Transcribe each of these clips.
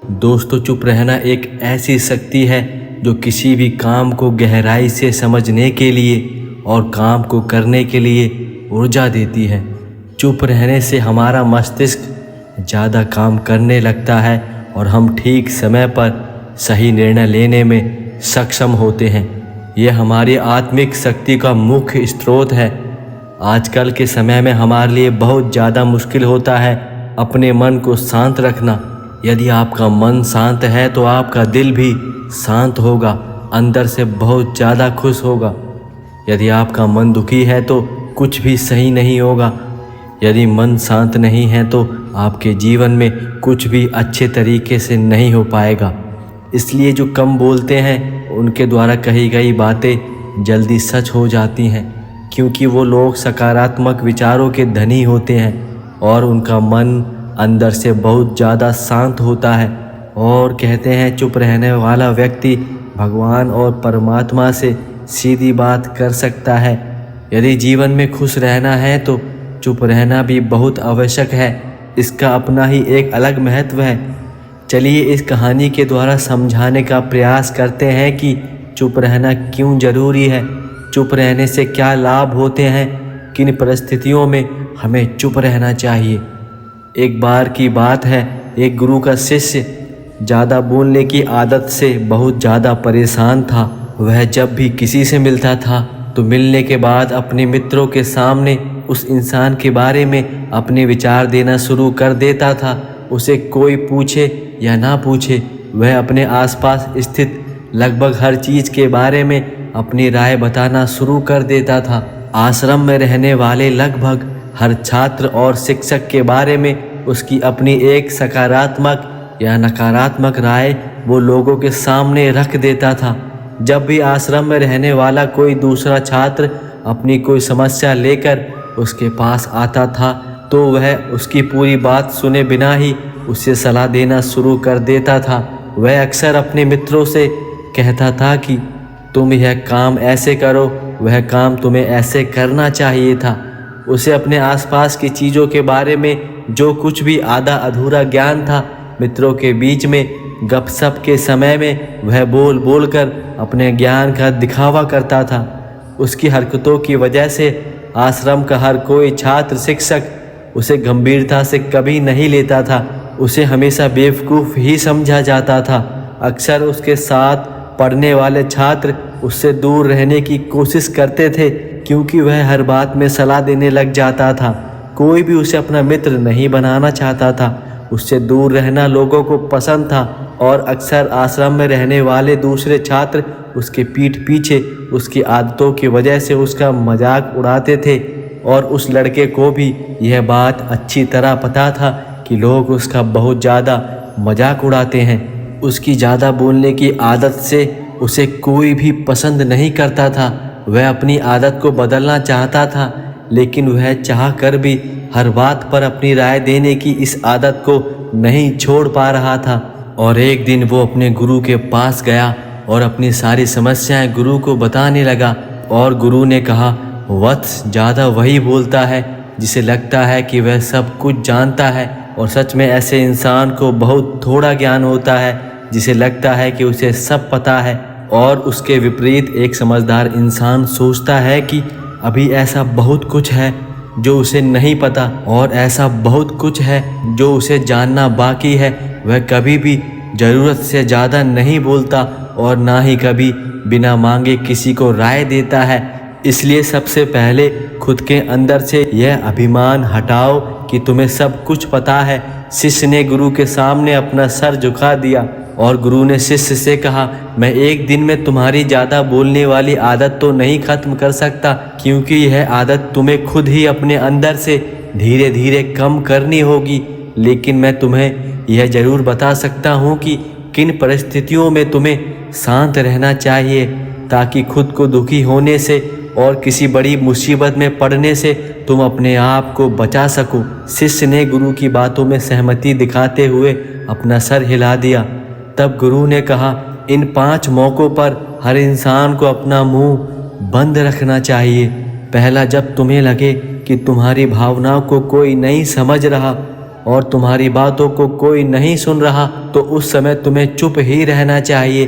दोस्तों, चुप रहना एक ऐसी शक्ति है जो किसी भी काम को गहराई से समझने के लिए और काम को करने के लिए ऊर्जा देती है। चुप रहने से हमारा मस्तिष्क ज़्यादा काम करने लगता है और हम ठीक समय पर सही निर्णय लेने में सक्षम होते हैं। यह हमारी आत्मिक शक्ति का मुख्य स्रोत है। आजकल के समय में हमारे लिए बहुत ज़्यादा मुश्किल होता है अपने मन को शांत रखना। यदि आपका मन शांत है तो आपका दिल भी शांत होगा, अंदर से बहुत ज़्यादा खुश होगा। यदि आपका मन दुखी है तो कुछ भी सही नहीं होगा। यदि मन शांत नहीं है तो आपके जीवन में कुछ भी अच्छे तरीके से नहीं हो पाएगा। इसलिए जो कम बोलते हैं उनके द्वारा कही गई बातें जल्दी सच हो जाती हैं, क्योंकि वो लोग सकारात्मक विचारों के धनी होते हैं और उनका मन अंदर से बहुत ज़्यादा शांत होता है। और कहते हैं चुप रहने वाला व्यक्ति भगवान और परमात्मा से सीधी बात कर सकता है। यदि जीवन में खुश रहना है तो चुप रहना भी बहुत आवश्यक है। इसका अपना ही एक अलग महत्व है। चलिए इस कहानी के द्वारा समझाने का प्रयास करते हैं कि चुप रहना क्यों ज़रूरी है, चुप रहने से क्या लाभ होते हैं, किन परिस्थितियों में हमें चुप रहना चाहिए। एक बार की बात है, एक गुरु का शिष्य ज़्यादा बोलने की आदत से बहुत ज़्यादा परेशान था। वह जब भी किसी से मिलता था तो मिलने के बाद अपने मित्रों के सामने उस इंसान के बारे में अपने विचार देना शुरू कर देता था। उसे कोई पूछे या ना पूछे, वह अपने आसपास स्थित लगभग हर चीज़ के बारे में अपनी राय बताना शुरू कर देता था। आश्रम में रहने वाले लगभग हर छात्र और शिक्षक के बारे में उसकी अपनी एक सकारात्मक या नकारात्मक राय वो लोगों के सामने रख देता था। जब भी आश्रम में रहने वाला कोई दूसरा छात्र अपनी कोई समस्या लेकर उसके पास आता था तो वह उसकी पूरी बात सुने बिना ही उसे सलाह देना शुरू कर देता था। वह अक्सर अपने मित्रों से कहता था कि तुम यह काम ऐसे करो, वह काम तुम्हें ऐसे करना चाहिए था। उसे अपने आसपास की चीज़ों के बारे में जो कुछ भी आधा अधूरा ज्ञान था, मित्रों के बीच में गपशप के समय में वह बोल बोल कर अपने ज्ञान का दिखावा करता था। उसकी हरकतों की वजह से आश्रम का हर कोई छात्र शिक्षक उसे गंभीरता से कभी नहीं लेता था। उसे हमेशा बेवकूफ़ ही समझा जाता था। अक्सर उसके साथ पढ़ने वाले छात्र उससे दूर रहने की कोशिश करते थे, क्योंकि वह हर बात में सलाह देने लग जाता था। कोई भी उसे अपना मित्र नहीं बनाना चाहता था। उससे दूर रहना लोगों को पसंद था और अक्सर आश्रम में रहने वाले दूसरे छात्र उसके पीठ पीछे उसकी आदतों की वजह से उसका मजाक उड़ाते थे। और उस लड़के को भी यह बात अच्छी तरह पता था कि लोग उसका बहुत ज़्यादा मजाक उड़ाते हैं। उसकी ज़्यादा बोलने की आदत से उसे कोई भी पसंद नहीं करता था। वह अपनी आदत को बदलना चाहता था, लेकिन वह चाह कर भी हर बात पर अपनी राय देने की इस आदत को नहीं छोड़ पा रहा था। और एक दिन वो अपने गुरु के पास गया और अपनी सारी समस्याएं गुरु को बताने लगा। और गुरु ने कहा, वत्स, ज़्यादा वही बोलता है जिसे लगता है कि वह सब कुछ जानता है, और सच में ऐसे इंसान को बहुत थोड़ा ज्ञान होता है जिसे लगता है कि उसे सब पता है। और उसके विपरीत एक समझदार इंसान सोचता है कि अभी ऐसा बहुत कुछ है जो उसे नहीं पता और ऐसा बहुत कुछ है जो उसे जानना बाकी है। वह कभी भी ज़रूरत से ज़्यादा नहीं बोलता और ना ही कभी बिना मांगे किसी को राय देता है। इसलिए सबसे पहले खुद के अंदर से यह अभिमान हटाओ कि तुम्हें सब कुछ पता है। शिष्य ने गुरु के सामने अपना सर झुका दिया और गुरु ने शिष्य से कहा, मैं एक दिन में तुम्हारी ज़्यादा बोलने वाली आदत तो नहीं खत्म कर सकता, क्योंकि यह आदत तुम्हें खुद ही अपने अंदर से धीरे धीरे कम करनी होगी। लेकिन मैं तुम्हें यह ज़रूर बता सकता हूँ कि किन परिस्थितियों में तुम्हें शांत रहना चाहिए, ताकि खुद को दुखी होने से और किसी बड़ी मुसीबत में पड़ने से तुम अपने आप को बचा सको। शिष्य ने गुरु की बातों में सहमति दिखाते हुए अपना सर हिला दिया। तब गुरु ने कहा, इन 5 मौक़ों पर हर इंसान को अपना मुंह बंद रखना चाहिए। पहला, जब तुम्हें लगे कि तुम्हारी भावनाओं को कोई नहीं समझ रहा। और तुम्हारी बातों को कोई नहीं सुन रहा तो उस समय तुम्हें चुप ही रहना चाहिए।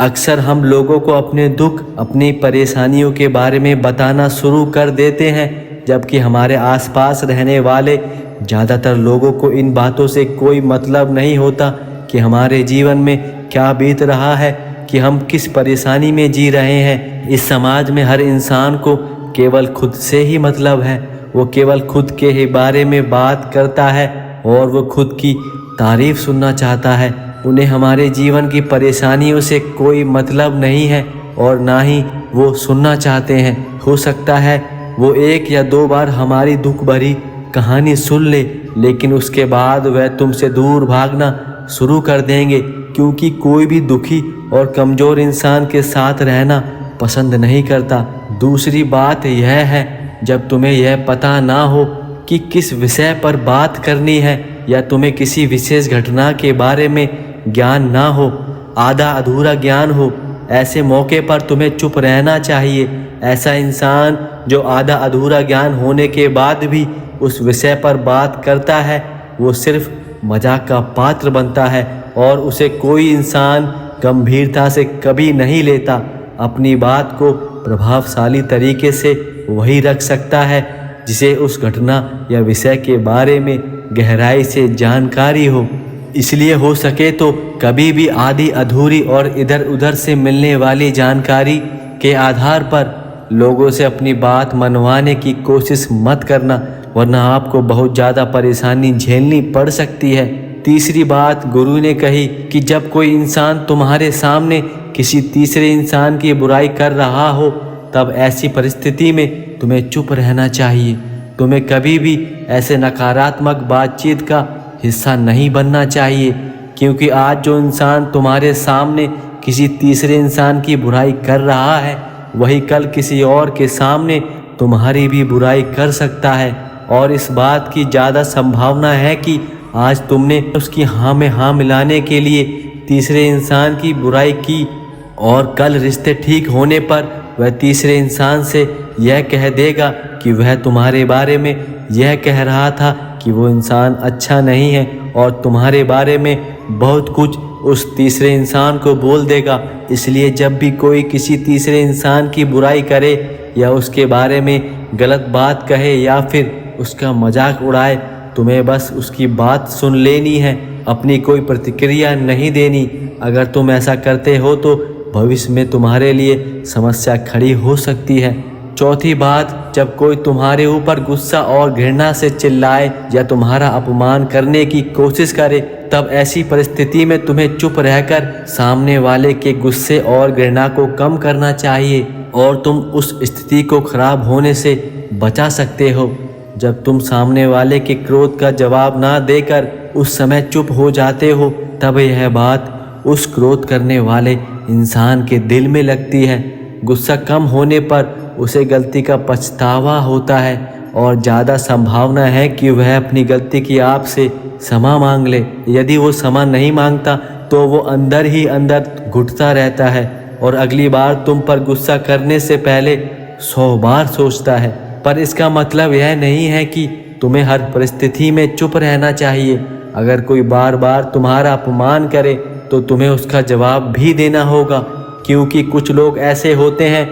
अक्सर हम लोगों को अपने दुख, अपनी परेशानियों के बारे में बताना शुरू कर देते हैं, जबकि हमारे आसपास रहने वाले ज़्यादातर लोगों को इन बातों से कोई मतलब नहीं होता कि हमारे जीवन में क्या बीत रहा है, कि हम किस परेशानी में जी रहे हैं। इस समाज में हर इंसान को केवल खुद से ही मतलब है। वो केवल खुद के ही बारे में बात करता है और वो खुद की तारीफ सुनना चाहता है। उन्हें हमारे जीवन की परेशानियों से कोई मतलब नहीं है और ना ही वो सुनना चाहते हैं। हो सकता है वो 1 या 2 बार हमारी दुख भरी कहानी सुन ले, लेकिन उसके बाद वह तुमसे दूर भागना शुरू कर देंगे, क्योंकि कोई भी दुखी और कमज़ोर इंसान के साथ रहना पसंद नहीं करता। दूसरी बात यह है, जब तुम्हें यह पता ना हो कि किस विषय पर बात करनी है या तुम्हें किसी विशेष घटना के बारे में ज्ञान ना हो, आधा अधूरा ज्ञान हो, ऐसे मौके पर तुम्हें चुप रहना चाहिए। ऐसा इंसान जो आधा अधूरा ज्ञान होने के बाद भी उस विषय पर बात करता है, वो सिर्फ मजाक का पात्र बनता है और उसे कोई इंसान गंभीरता से कभी नहीं लेता। अपनी बात को प्रभावशाली तरीके से वही रख सकता है जिसे उस घटना या विषय के बारे में गहराई से जानकारी हो। इसलिए हो सके तो कभी भी आधी अधूरी और इधर उधर से मिलने वाली जानकारी के आधार पर लोगों से अपनी बात मनवाने की कोशिश मत करना, वरना आपको बहुत ज़्यादा परेशानी झेलनी पड़ सकती है। तीसरी बात गुरु ने कही कि जब कोई इंसान तुम्हारे सामने किसी तीसरे इंसान की बुराई कर रहा हो, तब ऐसी परिस्थिति में तुम्हें चुप रहना चाहिए। तुम्हें कभी भी ऐसे नकारात्मक बातचीत का हिस्सा नहीं बनना चाहिए, क्योंकि आज जो इंसान तुम्हारे सामने किसी तीसरे इंसान की बुराई कर रहा है, वही कल किसी और के सामने तुम्हारी भी बुराई कर सकता है। और इस बात की ज़्यादा संभावना है कि आज तुमने उसकी हाँ में हाँ मिलाने के लिए तीसरे इंसान की बुराई की और कल रिश्ते ठीक होने पर वह तीसरे इंसान से यह कह देगा कि वह तुम्हारे बारे में यह कह रहा था कि वो इंसान अच्छा नहीं है, और तुम्हारे बारे में बहुत कुछ उस तीसरे इंसान को बोल देगा। इसलिए जब भी कोई किसी तीसरे इंसान की बुराई करे या उसके बारे में गलत बात कहे या फिर उसका मजाक उड़ाए, तुम्हें बस उसकी बात सुन लेनी है, अपनी कोई प्रतिक्रिया नहीं देनी। अगर तुम ऐसा करते हो तो भविष्य में तुम्हारे लिए समस्या खड़ी हो सकती है। चौथी बात, जब कोई तुम्हारे ऊपर गुस्सा और घृणा से चिल्लाए या तुम्हारा अपमान करने की कोशिश करे, तब ऐसी परिस्थिति में तुम्हें चुप रहकर सामने वाले के गुस्से और घृणा को कम करना चाहिए और तुम उस स्थिति को खराब होने से बचा सकते हो। जब तुम सामने वाले के क्रोध का जवाब ना देकर उस समय चुप हो जाते हो, तब यह बात उस क्रोध करने वाले इंसान के दिल में लगती है। गुस्सा कम होने पर उसे गलती का पछतावा होता है और ज़्यादा संभावना है कि वह अपनी गलती की आपसे क्षमा मांग ले। यदि वो क्षमा नहीं मांगता तो वो अंदर ही अंदर घुटता रहता है और अगली बार तुम पर गुस्सा करने से पहले 100 बार सोचता है। पर इसका मतलब यह नहीं है कि तुम्हें हर परिस्थिति में चुप रहना चाहिए। अगर कोई बार बार तुम्हारा अपमान करे तो तुम्हें उसका जवाब भी देना होगा, क्योंकि कुछ लोग ऐसे होते हैं,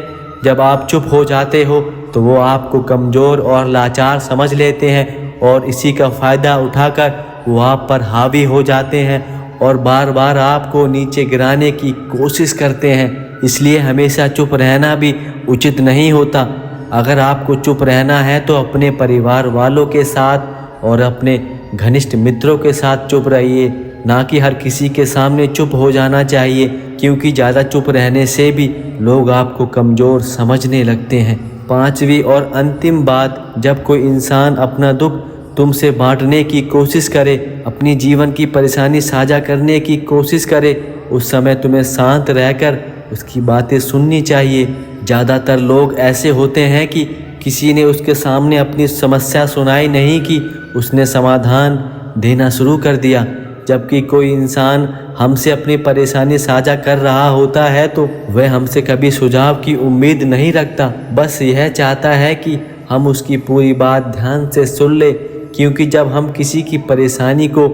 जब आप चुप हो जाते हो तो वो आपको कमज़ोर और लाचार समझ लेते हैं और इसी का फ़ायदा उठाकर वो आप पर हावी हो जाते हैं और बार बार आपको नीचे गिराने की कोशिश करते हैं। इसलिए हमेशा चुप रहना भी उचित नहीं होता। अगर आपको चुप रहना है तो अपने परिवार वालों के साथ और अपने घनिष्ठ मित्रों के साथ चुप रहिए, ना कि हर किसी के सामने चुप हो जाना चाहिए, क्योंकि ज़्यादा चुप रहने से भी लोग आपको कमज़ोर समझने लगते हैं। पांचवी और अंतिम बात, जब कोई इंसान अपना दुख तुमसे बांटने की कोशिश करे, अपनी जीवन की परेशानी साझा करने की कोशिश करे, उस समय तुम्हें शांत रहकर उसकी बातें सुननी चाहिए। ज़्यादातर लोग ऐसे होते हैं कि किसी ने उसके सामने अपनी समस्या सुनाई नहीं कि उसने समाधान देना शुरू कर दिया। जबकि कोई इंसान हमसे अपनी परेशानी साझा कर रहा होता है तो वह हमसे कभी सुझाव की उम्मीद नहीं रखता, बस यह चाहता है कि हम उसकी पूरी बात ध्यान से सुन ले, क्योंकि जब हम किसी की परेशानी को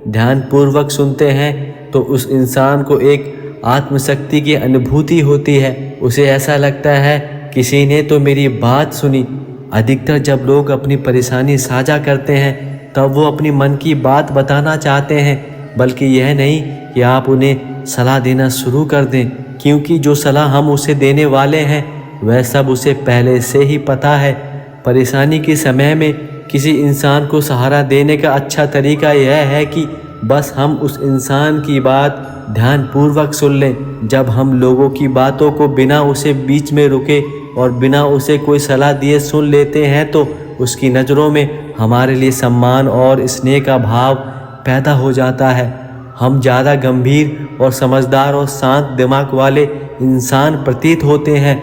ध्यानपूर्वक सुनते हैं तो उस इंसान को एक आत्मशक्ति की अनुभूति होती है। उसे ऐसा लगता है किसी ने तो मेरी बात सुनी। अधिकतर जब लोग अपनी परेशानी साझा करते हैं तब वो अपनी मन की बात बताना चाहते हैं, बल्कि यह नहीं कि आप उन्हें सलाह देना शुरू कर दें, क्योंकि जो सलाह हम उसे देने वाले हैं वह सब उसे पहले से ही पता है। परेशानी के समय में किसी इंसान को सहारा देने का अच्छा तरीका यह है कि बस हम उस इंसान की बात ध्यानपूर्वक सुन लें। जब हम लोगों की बातों को बिना उसे बीच में रुके और बिना उसे कोई सलाह दिए सुन लेते हैं तो उसकी नज़रों में हमारे लिए सम्मान और स्नेह का भाव पैदा हो जाता है। हम ज़्यादा गंभीर और समझदार और शांत दिमाग वाले इंसान प्रतीत होते हैं।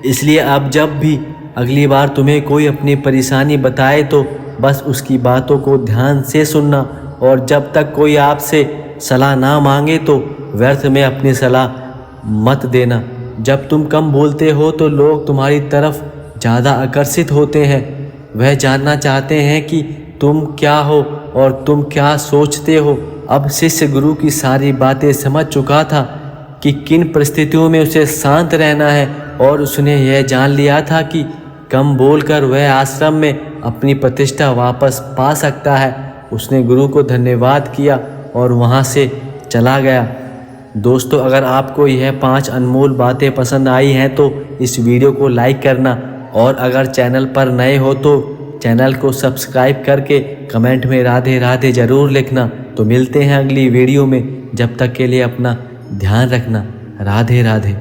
इसलिए अब जब भी अगली बार तुम्हें कोई अपनी परेशानी बताए तो बस उसकी बातों को ध्यान से सुनना, और जब तक कोई आपसे सलाह ना मांगे तो व्यर्थ में अपनी सलाह मत देना। जब तुम कम बोलते हो तो लोग तुम्हारी तरफ ज़्यादा आकर्षित होते हैं। वह जानना चाहते हैं कि तुम क्या हो और तुम क्या सोचते हो। अब शिष्य गुरु की सारी बातें समझ चुका था कि किन परिस्थितियों में उसे शांत रहना है, और उसने यह जान लिया था कि कम बोलकर वह आश्रम में अपनी प्रतिष्ठा वापस पा सकता है। उसने गुरु को धन्यवाद किया और वहाँ से चला गया। दोस्तों, अगर आपको यह 5 अनमोल बातें पसंद आई हैं तो इस वीडियो को लाइक करना, और अगर चैनल पर नए हो तो चैनल को सब्सक्राइब करके कमेंट में राधे राधे ज़रूर लिखना। तो मिलते हैं अगली वीडियो में, जब तक के लिए अपना ध्यान रखना। राधे राधे।